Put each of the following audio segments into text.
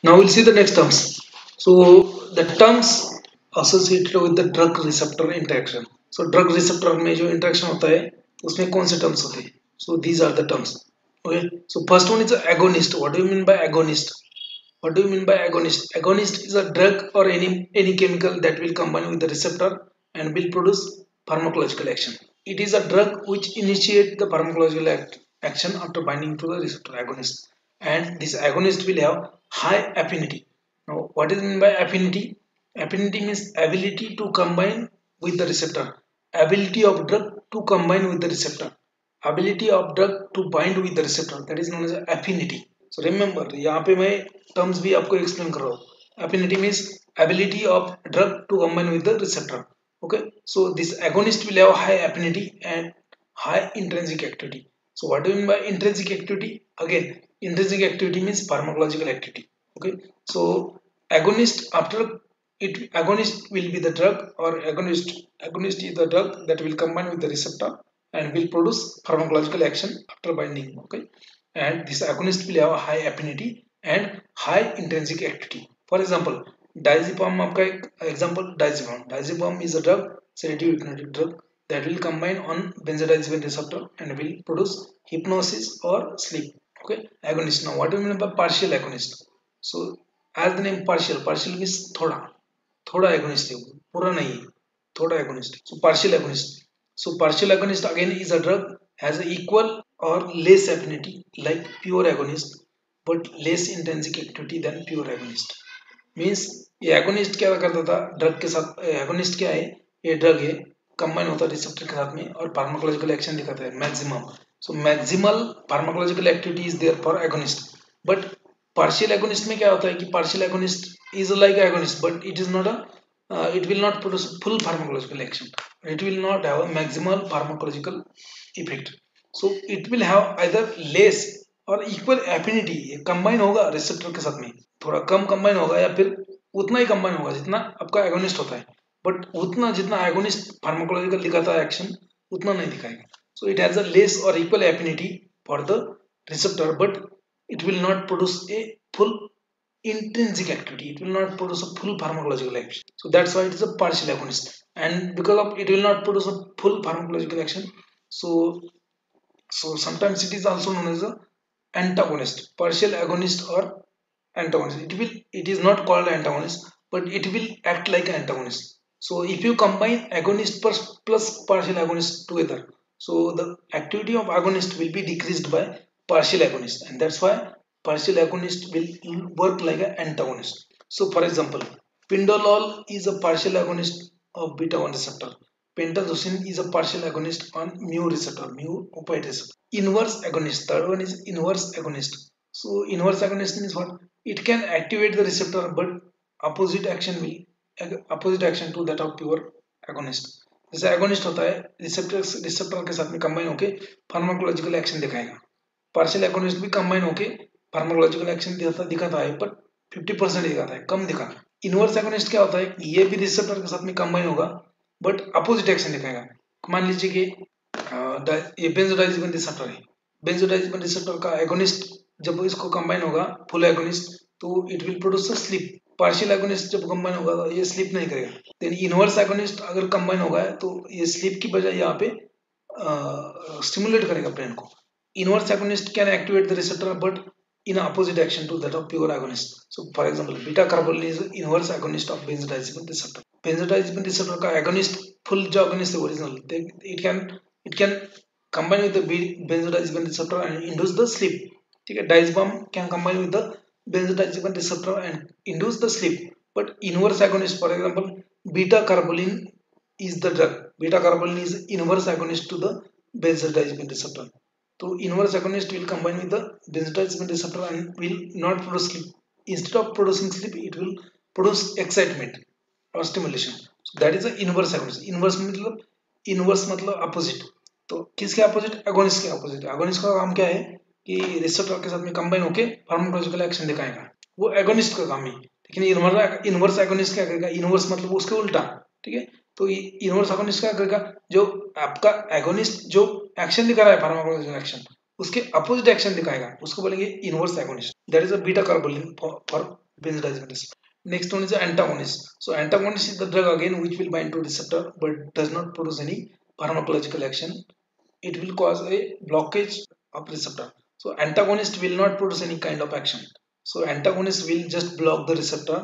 Now we'll see the next terms. So the terms associated with the drug receptor interaction. So drug receptor में जो interaction होता है उसमें कौन से terms होते हैं? So these are the terms. Okay. So first one is the agonist. What do you mean by agonist? What do you mean by agonist? Agonist is a drug or any chemical that will combine with the receptor and will produce pharmacological action. It is a drug which initiates the pharmacological action after binding to the receptor agonist, and this agonist will have high affinity. Now, what is meant by affinity? Affinity means ability to combine with the receptor. Ability of drug to combine with the receptor. Ability of drug to bind with the receptor. That is known as affinity. So remember, यहाँ पे मैं terms भी आपको explain कर रहा हूँ. Affinity means ability of drug to combine with the receptor. Okay, so this agonist will have high affinity and high intrinsic activity. So what do you mean by intrinsic activity? Again, intrinsic activity means pharmacological activity. Okay, so agonist after it, agonist will be the drug, or agonist is the drug that will combine with the receptor and will produce pharmacological action after binding. Okay, and this agonist will have a high affinity and high intrinsic activity. For example, diazepam आपका एक example, diazepam is a drug, sedative hypnotic drug that will combine on benzodiazepine receptor and will produce hypnosis or sleep. Okay, agonist. Now what do you mean by partial agonist? So as the name partial means थोड़ा agonist है, पूरा नहीं है, थोड़ा agonist. So partial agonist. So partial agonist again is a drug has a equal or less affinity like pure agonist but less intrinsic activity than pure agonist. Means ये agonist क्या करता था ड्रग के साथ, एगोनिस्ट क्या है, ये drug है, कंबाइन होता है रिसेप्टर के साथ में और फार्माकोलॉजिकल एक्शन दिखाता है maximum. So maximal pharmacological activity is there for agonist. But partial agonist में क्या होता है कि partial agonist is like agonist but it is not a, it will not produce full pharmacological action. It will not have a maximal pharmacological effect. So it will have either less और equal affinity, combine होगा receptor के साथ में, थोड़ा कम combine होगा या फिर उतना ही कंबाइन होगा जितना आपका एगोनिस्ट होता है, बट उतना जितना एगोनिस्ट फार्माकोलॉजिकल दिखाता है एक्शन उतना नहीं दिखाएगा. So it has a less or equal affinity for the receptor but it will not produce a full intrinsic activity, it will not produce a full pharmacological action. So that's why it is a partial agonist, and because of it will not produce a full pharmacological action, so sometimes it is also known as a antagonist, partial agonist or antagonist. It is not called antagonist but it will act like antagonist. So if you combine agonist plus partial agonist together, so the activity of agonist will be decreased by partial agonist, and that's why partial agonist will work like an antagonist. So for example, pindolol is a partial agonist of beta 1 receptor. Pentazocine is a partial agonist on mu receptor, mu opioid receptor. Inverse agonist, third one is inverse agonist. So inverse agonist means what? It can activate the receptor, but opposite action to that of pure agonist. जैसे agonist होता है receptor के साथ में combine होके pharmacological action दिखाएगा. Partial agonist भी combine होके फार्माकोलॉजिकल एक्शन दिखाता है पर 50% दिखाता है, कम दिखाता है. इनवर्स एगोनिस्ट क्या होता है, ये भी रिसेप्टर के साथ में कंबाइन होगा बट अपोजिट एक्शन दिखाएगा. मान लीजिए कि ये बेंजोडाइजेपिन रिसेप्टर है, बेंजोडाइजेपिन रिसेप्टर का एगोनिस्ट जब इसको कंबाइन होगा फुल एगोनिस्ट तो it will produce sleep. Partial agonist जब कंबाइन होगा तो ये स्लीप नहीं करेगा. देन इनवर्स एगोनिस्ट अगर कंबाइन होगा तो ये स्लीप की बजाय यहाँ पे स्टिमुलेट करेगा ब्रेन को. Inverse agonist can activate the receptor but in opposite action to that of pure agonist. So for example, beta carbolin is inverse agonist of benzodiazepine receptor. Benzodiazepine receptor का agonist full जो agonist है original, it can combine with the benzodiazepine receptor and induce the sleep. ठीक है, diazepam can combine with the benzodiazepine receptor and induce the sleep. But inverse agonist, for example, beta carbolin is the drug. Beta carbolin is inverse agonist to the benzodiazepine receptor. So inverse agonist will combine with the benzodiazepine receptor and will not produce sleep. Instead of producing sleep, it will produce excitement or stimulation. So that is the inverse agonist. Inverse मतलब opposite. तो किसके opposite? Agonist के opposite. Agonist का काम क्या है कि receptor के साथ में combine होके pharmacological action दिखाएगा. वो agonist का काम है. लेकिन inverse agonist क्या करेगा? Inverse मतलब उसके उल्टा. ठीक है, तो इनवर्स एगोनिस्ट क्या करेगा, जो आपका एगोनिस्ट जो एक्शन दिखा रहा है फार्माकोलॉजिकल एक्शन उसके अपोजिट एक्शन दिखाएगा, उसको बोलेंगे inverse agonist. That is a beta कार्बोलिन for benzodiazepines. Next one is the antagonist. So antagonist is the drug again which will bind to receptor but does not produce any pharmacological action. It will cause a blockage of receptor. So antagonist will not produce any kind of action. So antagonist will just block the receptor.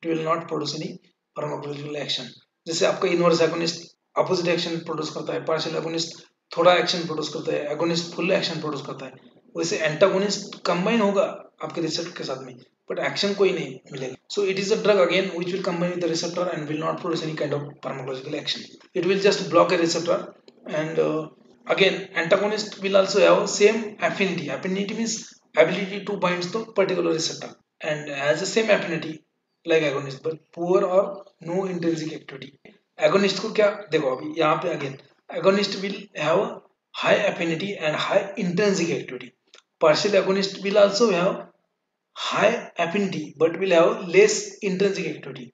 It will not produce any pharmacological action. जैसे आपका inverse agonist opposite action produce करता है, partial agonist थोड़ा action produce करता है, agonist full action produce करता है, वैसे एंटागोनिस्ट कंबाइन होगा आपके रिसेप्टर के साथ में बट एक्शन कोई नहीं मिलेगा. So it is a drug again which will combine with the receptor and will not produce any kind of pharmacological action. It will just block a receptor. And again antagonist will also have same affinity. Affinity means ability to bind to particular receptor and has the same affinity like agonist but poor or no intrinsic activity. Agonist को क्या देखो अभी यहाँ पे again agonist will have high affinity and high intrinsic activity. Partial agonist will also have high affinity but will have less intrinsic activity.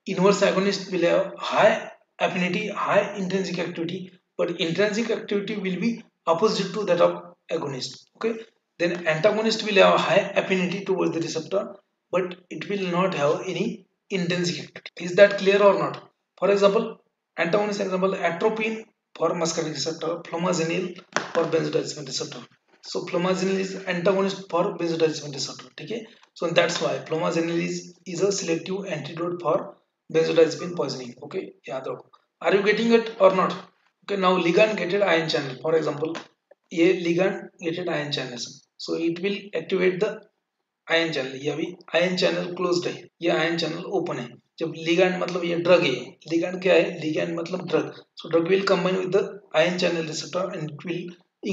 Inverse agonist will have high affinity, high intrinsic activity, but intrinsic activity will be opposite to that of agonist. Okay. Then antagonist will have high affinity towards the receptor, but it will not have any intrinsic activity. Is that clear or not? For example, antagonist example atropine for muscarinic receptor, flumazenil for benzodiazepine receptor. So flumazenil is antagonist for benzodiazepine receptor. Okay. So that's why flumazenil is a selective antidote for benzodiazepine poisoning. Okay, याद रखो. Are you getting it or not? Okay, now ligand gated ion channel. For example, ये ligand gated ion channels. So it will activate the ion channel. ये अभी ion channel closed है, ये ion channel open है. जब ligand मतलब ये drug है, ligand क्या है? Ligand मतलब drug. So drug will combine with the ion channel receptor and it will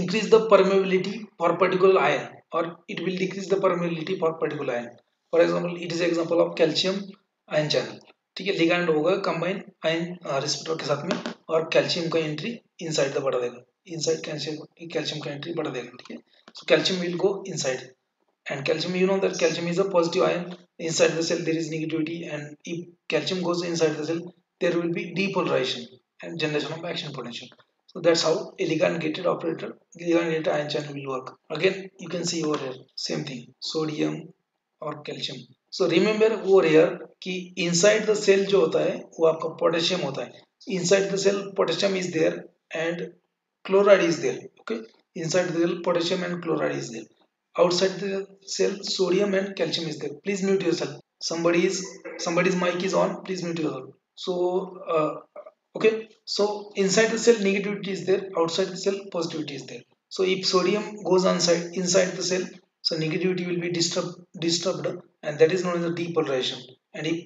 increase the permeability for particular ion or it will decrease the permeability for particular ion. For example, it is example of calcium ion channel. ठीक है, ligand होगा combine ion receptor के साथ में और calcium का entry inside the बढ़ा देगा, इनसाइड कैल्शियम का एंट्री बढ़ा देगा. ठीक है, so calcium will go inside and calcium, you know that calcium is a positive ion. Inside the cell there is negativity and if calcium goes inside the cell there will be depolarization and generation of action potential. So that's how a ligand gated operator, ligand gated ion channel will work. Again you can see over here same thing, sodium और calcium. So remember over here कि inside the cell जो होता है वो आपका potassium होता है. Inside the cell potassium is there and chloride is there. Okay, inside the cell potassium and chloride is there. Outside the cell sodium and calcium is there. Please mute yourself. Somebody's mic is on. Please mute yourself. So okay, so inside the cell negativity is there, outside the cell positivity is there. So if sodium goes inside the cell, so negativity will be disturbed and that is known as the depolarization. And if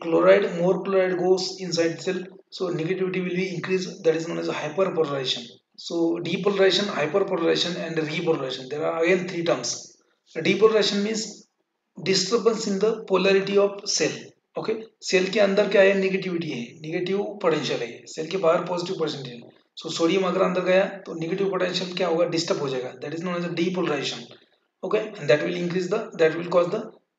more chloride goes inside the cell, so negativity will be increased, that is known as hyperpolarization. So depolarization, hyperpolarization and repolarization, there are again three terms. Depolarization means disturbance in the polarity of cell. ओके, cell के अंदर क्या है? Negativity है, negative potential है, cell के बाहर positive potential है. सो सोडियम अगर अंदर गया तो नेगेटिव पोटेंशियल क्या होगा? डिस्टर्ब हो जाएगा. That is known as depolarisation. Okay, and that will increase the, that will cause the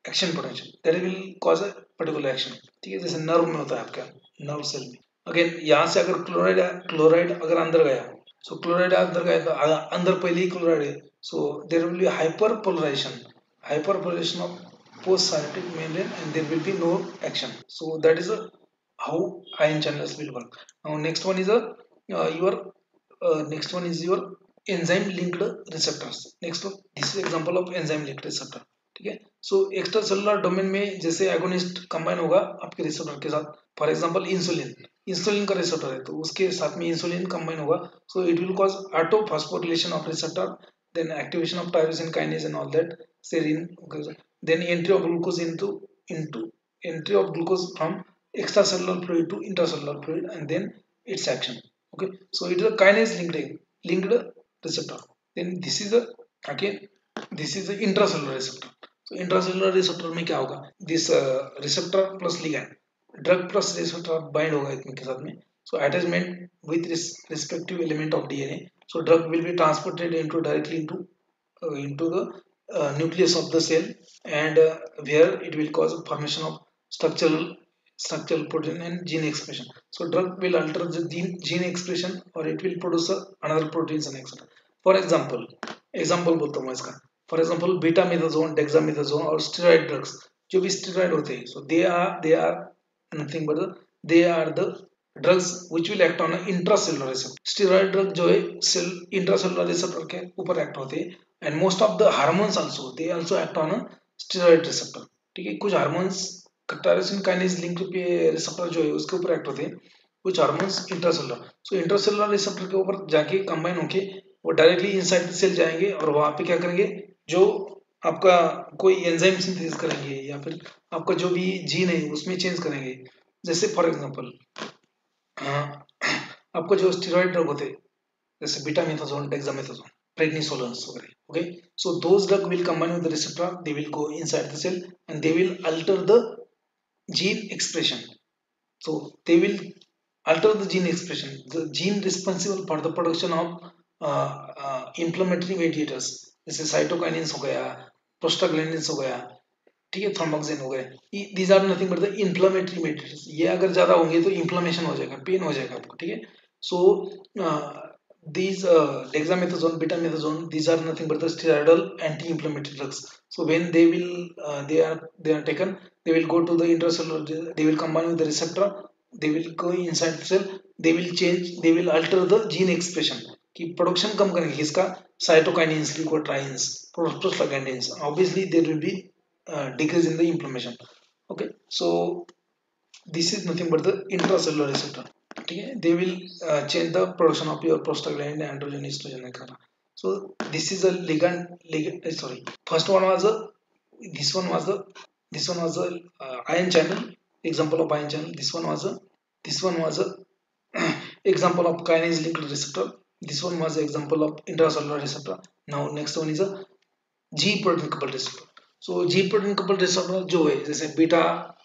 action potential, that will cause a particular action. ठीक है, जैसे नर्व में होता है आपका, नर्व सेल में. अगेन यहाँ से अगर क्लोराइड अगर अंदर गया, सो क्लोराइड अंदर गया तो अंदर पहले ही क्लोराइड है, so there will be hyperpolarization of post-synaptic membrane and there will be no action. So that is how ion channels will work. Now next one is your enzyme linked receptors. Next one, this is example of enzyme linked receptor. ठीक है, so extra cellular domain में जैसे agonist combine होगा आपके receptor के साथ. For example insulin का receptor है तो उसके साथ में इंसुलिन कंबाइन होगा, so it will cause autophosphorylation of receptor, then activation of tyrosine kinase and all that, serine. Okay, then entry of glucose into entry of glucose from extracellular fluid to intracellular fluid and then its action. Okay, so it is a kinase linked receptor. Then this is the intracellular receptor. So intracellular receptor में क्या होगा? This receptor plus ligand, drug plus receptor bind होगा इनके साथ में. So attachment with respective element of DNA. So drug will be transported directly into the nucleus of the cell and where it will cause formation of structural protein and gene expression. So drug will alter the gene expression or it will produce another proteins and etc. For example, example बोलता हूँ मैं इसका. For example बीटामेथाजोन, डेक्सामेथाजोन और steroid drugs, जो भी steroid होते हैं, so they are nothing but they are the drugs which will act on intracellular receptor. Steroid drug जो है सेल इंट्रासेलुलर रिसेप्टर के ऊपर एक्ट होते हैं. And most of the hormones also they also act on steroid receptor. ठीक है, कुछ hormones tyrosine kinase link receptor जो है उसके ऊपर एक्ट होते हैं, कुछ हार्मोन्स इंट्रासेलुलर. सो इंट्रासेलुलर रिसेप्टर के ऊपर जाके कंबाइन होके वो डायरेक्टली इनसाइड द सेल जाएंगे और वहां पे क्या करेंगे, जो आपका कोई एंजाइम सिंथेसिस करेंगे या फिर आपका जो भी जीन है उसमें चेंज करेंगे. जैसे फॉर एग्जांपल आपको जो स्टेरॉइड ड्रग होते हैं जैसे बीटामेथाजोन, डेक्सामेथाजोन, प्रेडनिसोलोन्स वगैरह. Okay, so those drug will combine with the receptor, they will go inside the cell and they will alter the gene expression. So they will alter the gene expression, the gene responsible for the production of inflammatory mediators जैसे cytokinins हो गया, prostaglandins हो गया, ठीक है, thromboxane हो गए. These are nothing but the inflammatory mediators. ये अगर ज्यादा होंगे तो इन्फ्लामेशन हो जाएगा, पेन हो जाएगा आपको. ठीक है, सो these dexamethasone, betamethasone, these are nothing but the steroidal anti-inflammatory drugs. So when they will they are taken, they will go to the intracellular, they will combine with the receptor, they will go inside the cell, they will change, they will alter the gene expression. कि production कम करेंगे किसका, cytokinins, leukotrienes, prostaglandins. Obviously there will be decrease in the inflammation. Okay, so this is nothing but the intracellular receptor. ठीक है, they will change the production of your prostaglandin, androgen, estrogen, etc. So this is a ligand sorry, first one was a this one was the this one was a ion channel, example of ion channel. This one was a example of kinase linked receptor. This one was an example of intracellular receptor. Now next one is a G protein coupled receptor. So G protein coupled receptor जो है जैसे beta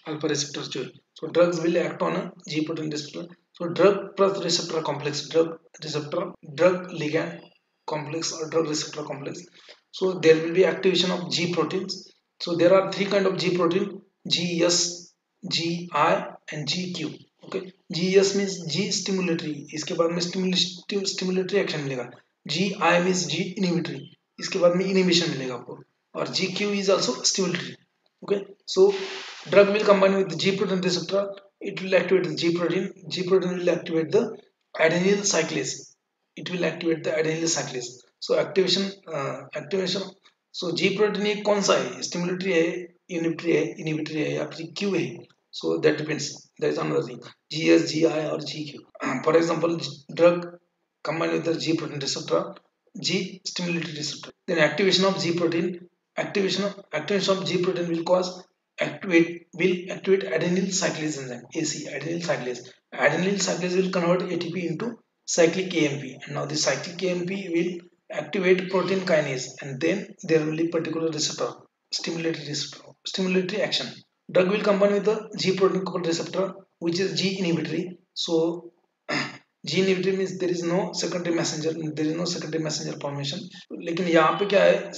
alpha receptor जो है, so drugs will act on a G protein receptor. So drug plus receptor complex, drug receptor, drug ligand complex or drug receptor complex. So there will be activation of G proteins. So there are three kind of G protein: GS, GI and GQ. Okay, GS means G stimulatory, इसके बाद में stimulatory action मिलेगा. GI means G inhibitory, इसके बाद में inhibition मिलेगा आपको. और GQ is also stimulatory. Okay, so drug will combine with the G protein receptor, it will activate the G protein. G protein will activate the adenyl cyclase, it will activate the adenyl cyclase. So activation, so G protein ये कौन सा है, stimulatory है, inhibitory है या फिर Q है, so that depends, that is another thing. GS, GI or GQ. For example, drug combined with the G protein receptor, G stimulatory receptor, then activation of G protein, activation of G protein will activate adenyl cyclase enzyme, AC, adenyl cyclase. Adenyl cyclase will convert ATP into cyclic AMP, and now the cyclic AMP will activate protein kinase, and then there will be particular receptor, stimulatory action. Drug will combine with the G protein coupled receptor, which is G inhibitory. So G inhibitory means there is no secondary messenger formation. लेकिन यहाँ पे क्या है,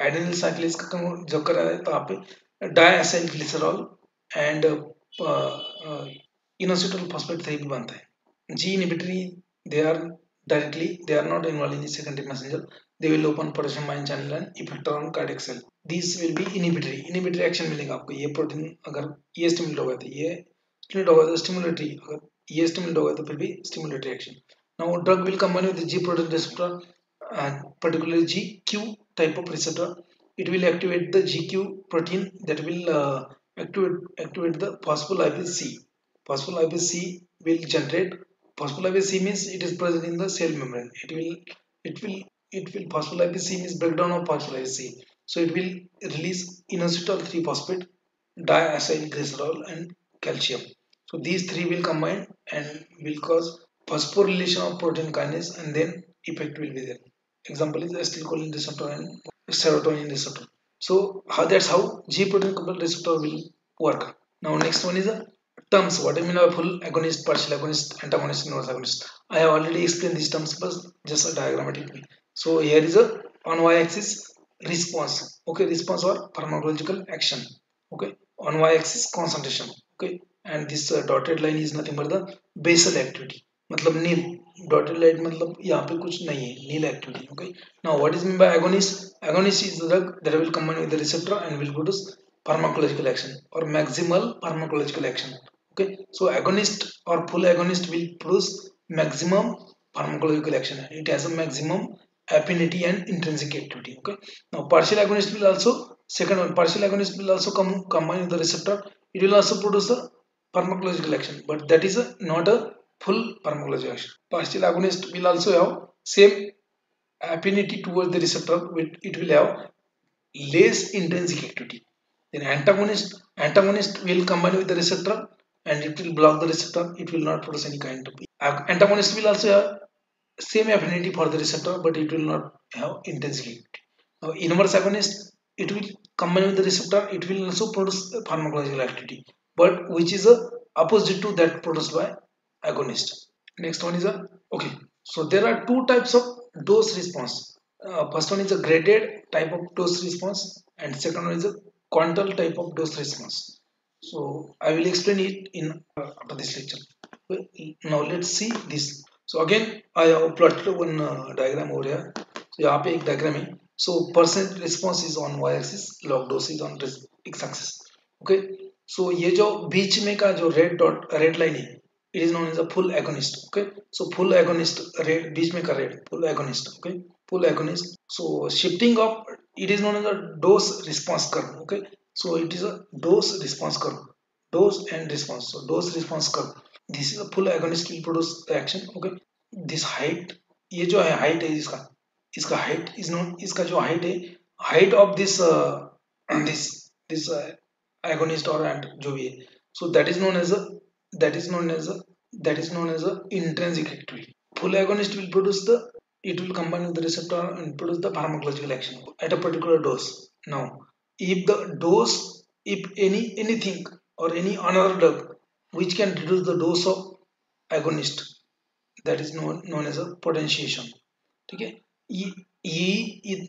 एडेनिल साइक्लेज का जो करा है तो यहाँ पे डायएसाइल ग्लिसरॉल एंड इनोसिटोल फॉस्फेट 3 भी बनता है. G inhibitory, they are not involved in the secondary messenger. They will open potassium ion channel and effector on cardiac cell. These will be inhibitory action मिलेगा आपको. ये प्रोटीन अगर ये stimulate होगा तो ये स्टिमुलेट होगा तो स्टिमुलेटरी, अगर ये स्टिमुलेट होगा तो फिर भी stimulatory action. Now drug will combine with the G protein receptor, particularly GQ type of receptor. It will activate the GQ protein that will activate the phospholipase C. Phospholipase C will generate. Phospholipase C means it is present in the cell membrane. It will phospholipase C means breakdown of phospholipase C. So it will release inositol 3 phosphate, diacyl glycerol and calcium. So these three will combine and will cause phosphorylation of protein kinase, and then effect will be there. Example is acetylcholine receptor and serotonin receptor. So that's how G protein coupled receptor will work. Now next one is a terms. What I mean by full agonist, partial agonist, antagonist, inverse agonist. I have already explained these terms, but just a diagrammatically. So here is a on y-axis response. Okay, response or pharmacological action. Okay, on y-axis concentration. Okay, and this dotted line is nothing but the basal activity. मतलब नील, dotted line मतलब यहाँ पे कुछ नहीं है, nil activity. Okay, now what is mean by agonist? Agonist is the drug that will combine with the receptor and will produce pharmacological action or maximal pharmacological action. Okay, so agonist or full agonist will produce maximum pharmacological action. It has a maximum affinity and intrinsic activity. Okay, now partial agonist will also, second one, partial agonist will also combine with the receptor. It will also produce a pharmacological action, but that is not a full pharmacological action. Partial agonist will also have same affinity towards the receptor, it will have less intrinsic activity. Then antagonist will combine with the receptor and it will block the receptor, it will not produce any kind of. Antagonist will also have same affinity for the receptor, but it will not have intrinsic activity. Now inverse agonist, it will combine with the receptor, it will also produce pharmacological activity, but which is a opposite to that produced by agonist. Next one is a, okay, so there are two types of dose response. First one is a graded type of dose response and second one is a quantal type of dose response. So I will explain it in after this lecture. Well, now let's see this. So again I have plotted one diagram over here. So यहाँ पे एक diagram है. So percent response is on y axis, log dose is on x axis. Okay, so ये जो बीच में का जो red dot red line है, it is known as a full agonist. Okay, so full agonist, red बीच में का red, full agonist. Okay, full agonist. So shifting of, it is known as a dose response curve. Okay, so it is a dose response curve, dose and response. So dose response curve, this is a full agonist will produce the action. Okay, this height, ये जो है height है इसका, इसका height is known, इसका जो height है, height of this this agonist or and जो भी है, so that is known as a, that is known as a, that is known as a intrinsic activity. Full agonist will produce the, it will combine with the receptor and produce the pharmacological action at a particular dose. Now if the dose, if anything or any another drug which can reduce the dose of agonist, that is known as a potentiation. ठीक है,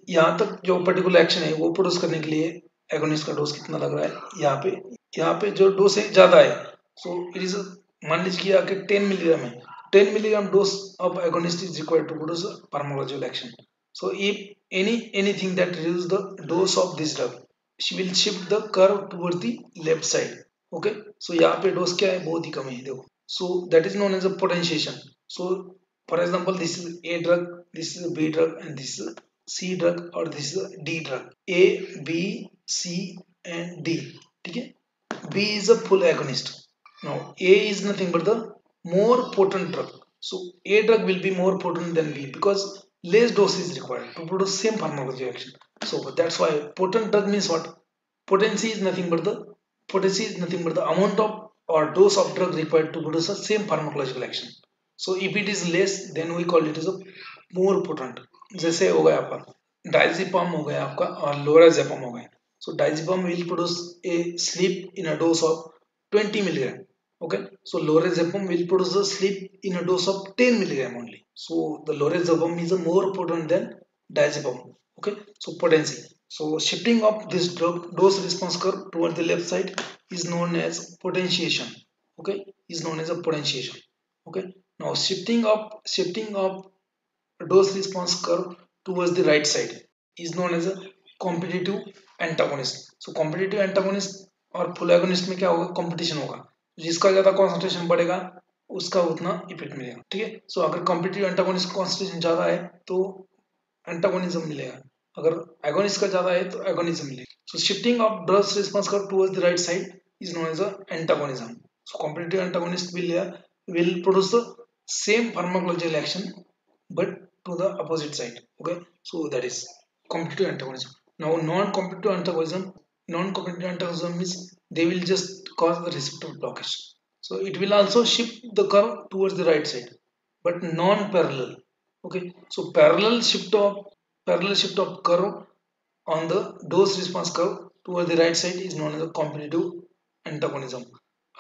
यहाँ तक जो particular action है वो produce करने के लिए एगोनिस्ट का डोज कितना लग रहा है, यहाँ पे जो डोज है ज्यादा है. सो इट इज, मान लीजिए कि 10 मिलीग्राम है, 10 milligram dose of agonist is required to produce a pharmacological action. So if anything that reduces the dose of this drug, she will shift the curve towards the left side. Okay, so यहाँ पे dose क्या है, बहुत ही कम है देखो. So that is known as a potentiation. So for example, this is A drug, this is a B drug, and this is a C drug, or this is a D drug. A, B, C, and D. ठीक है, B is a full agonist. Now A is nothing but the more potent drug. So A drug will be more potent than B because less dose is required to produce same pharmacological action. So that's why potent drug means what? Potency is nothing but the, potency is nothing but the amount of or dose of drug required to produce the same pharmacological action. So if it is less, then we call it as a more potent. जैसे हो गया आपका डाइजिपम हो गया आपका और लोराजेपम हो गया. So diazepam will produce a sleep in a dose of 20 milligram. Okay, so lorazepam will produce a sleep in a dose of 10 milligram only. So the lorazepam is a more potent than diazepam. Okay, so potency. So shifting of this drug dose response curve toward the left side is known as potentiation. Okay, is known as a potentiation. Okay, now shifting of dose response curve towards the right side is known as a competitive antagonist. So competitive antagonist और full agonist में क्या होगा, competition होगा, जिसका ज्यादा concentration बढ़ेगा उसका उतना इफेक्ट मिलेगा. ठीक है, सो अगर competitive antagonist concentration ज्यादा है तो antagonism मिलेगा, अगर agonist का ज्यादा है तो agonism मिलेगा. So shifting of dose response curve towards the right side is known as a antagonism. So competitive antagonist will produce the same pharmacological action but to the opposite side. Okay, so that is competitive antagonism. Now non-competitive antagonism means they will just cause the receptor blockage. So it will also shift the curve towards the right side but non-parallel. Okay, so parallel shift of curve on the dose response curve towards the right side is known as a competitive antagonism.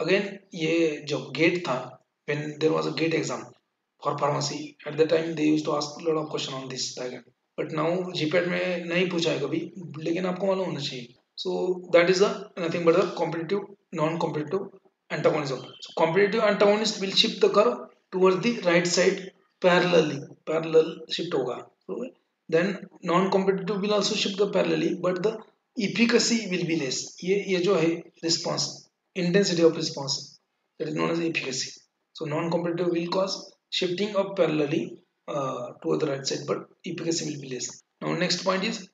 Again ये जो gate था, when there was a gate exam for pharmacy, at the time they used to ask a lot of question on this diagram, but now GPAT में नहीं पूछा है कभी, लेकिन आपको मालूम होना चाहिए. So that is a nothing but a competitive non-competitive antagonism. So competitive antagonist will shift the curve towards the right side parallel shift होगा. So then non-competitive will also shift the parallelly, but the efficacy will be less. ये जो है response, intensity of response, that is known as efficacy. So non-competitive will cause shifting of parallelly toward the right side, but efficacy will be less. Now next point is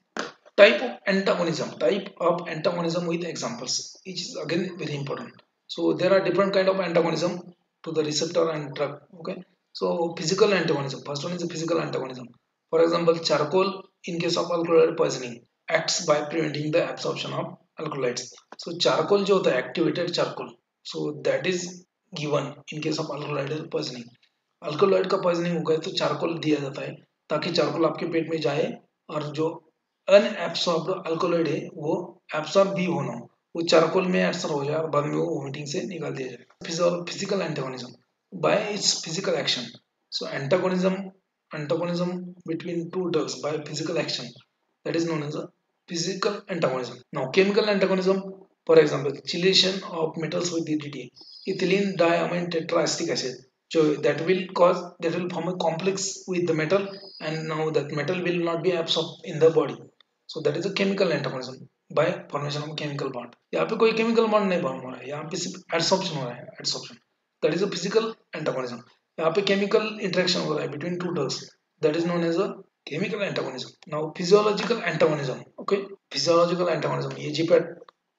type of antagonism. Type of antagonism with examples, which is again very important. So there are different kind of antagonism to the receptor and drug. Okay, so physical antagonism, first one is the physical antagonism. For example, charcoal in case of alkaloid poisoning acts by preventing the absorption of alkaloids. So charcoal जो होता है activated charcoal, so that is given in case of alkaloid poisoning. Alkaloid का poisoning हो गया तो charcoal दिया जाता है ताकि चारकोल आपके पेट में जाए और जो अनएब्सॉर्ब्ड अल्कोलॉइड है वो एब्सॉर्ब भी होना हो, वो चारकोल में एब्सॉर्ब हो जाए और बाद में वो वोमिटिंग से निकाल दिया जाए. Physical antagonism bye it's physical action. So antagonism between two drugs by physical action, that is known as a physical antagonism. Now chemical antagonism, for example, chelation of metals with DDT, ethylene diamine tetraacetic acid, so that will form a complex with the metal, and now that metal will not be absorbed in the body. So that is a chemical antagonism by formation of chemical bond. यहाँ पे कोई chemical bond नहीं बन रहा है, यहाँ पे सिर्फ adsorption हो रहा है, adsorption. That is a physical antagonism. यहाँ पे chemical interaction हो रहा है between two drugs, that is known as a chemical antagonism. Now physiological antagonism. Okay, physiological antagonism, ये GPAT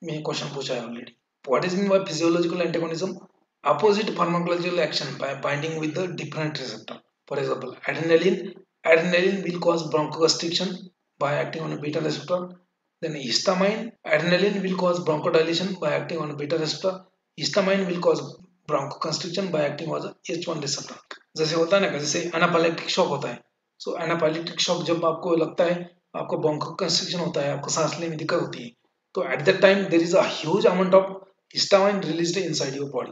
में क्वेश्चन पूछा है already. What is mean by physiological antagonism? Opposite pharmacological action by binding with the different receptor. For example, adrenaline will cause bronchoconstriction by acting on a beta receptor. Then adrenaline will cause bronchodilation by acting on a beta receptor. Histamine will cause bronchoconstriction by acting on a H1 receptor. जैसे होता है ना, जैसे anaphylactic shock होता है. सो anaphylactic shock जब आपको लगता है, आपको ब्रोंकोकंस्ट्रिक्शन होता है, आपको सांस लेने में दिक्कत होती है, तो at that time there is a huge amount of histamine released inside your body.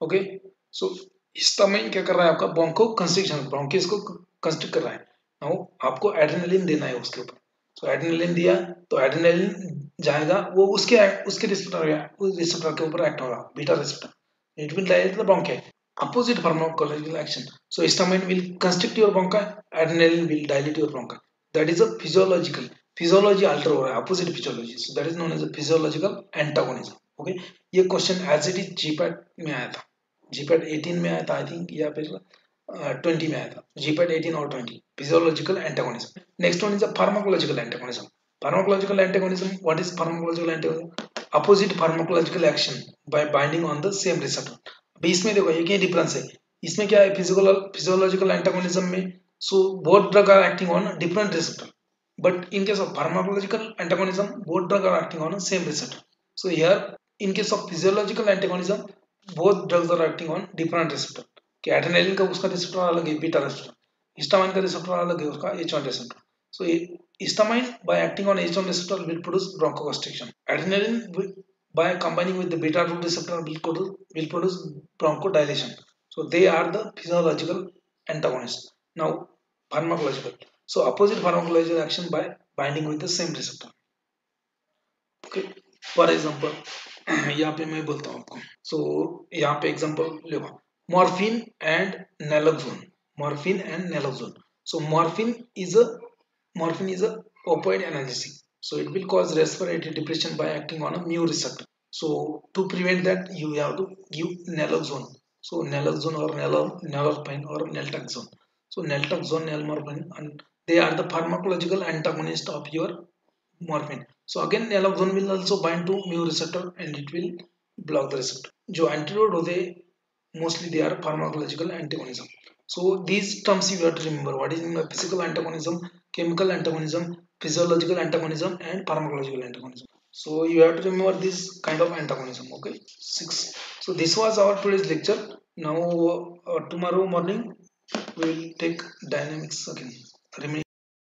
Okay, so histamine क्या कर रहा है, आपका ब्रोंकोकंस्ट्रिक्शन, ब्रोंकियस को कंस्ट्रिक्ट कर रहा है. नाउ आपको एड्रेनलिन देना है उसके ऊपर. सो एड्रेनलिन दिया तो एड्रेनलिन जाएगा, वो उसके रिसेप्टर के ऊपर एक्ट होगा, beta receptor. It will dilate the bronchi. Opposite pharmacological action. So histamine will constrict your bronchi, adrenaline will dilate your bronchi. That is a physiology alter हो रहा है, opposite physiology. So that is known as a physiological antagonism. Okay, ये question as it is GPAT में आया था, GPAT 18 में आया था आई थिंक, या फिर 20 में आया था. जीपैट 18 और 20, physiological antagonism. Next one is a pharmacological antagonism. Pharmacological antagonism, what is pharmacological antagonism? Opposite pharmacological action by binding on the same receptor. अभी इसमें देखो एक ही डिफरेंस है. इसमें क्या है, फिजियोलॉजिकल एंटागोनिज्म में so both drug are acting on different receptor, but in case of pharmacological antagonism both drug are acting on same receptor. So here in case of physiological antagonism both drugs are acting on different receptor. कि adrenaline का उसका receptor अलग है, beta receptor. Histamine का receptor अलग है, उसका H1 receptor. सो histamine by acting on H1 receptor will produce bronchoconstriction. Adrenaline by combining with the beta 2 receptor will produce bronchodilation. So they are the physiological antagonists. Now pharmacological. So opposite pharmacological action by binding with the same receptor. Okay. For example, यहाँ पे मैं बोलता हूँ आपको. So यहाँ पे example लेगा. Morphine and naloxone. Morphine and naloxone. So morphine is a opioid analgesic. So it will cause respiratory depression by acting on a mu receptor. So to prevent that, you have to give naloxone. So naloxone or nalorphine or naltrexone. So naltrexone, nalmorphine, and they are the pharmacological antagonist of your morphine. So again naloxone will also bind to mu receptor and it will block the receptor. जो antidote होते हैं mostly they are pharmacological antagonism. So these terms you have to remember. What is physical antagonism, chemical antagonism, physiological antagonism, and pharmacological antagonism. So you have to remember this kind of antagonism. Okay, 6. So this was our today's lecture. Now tomorrow morning we will take dynamics again.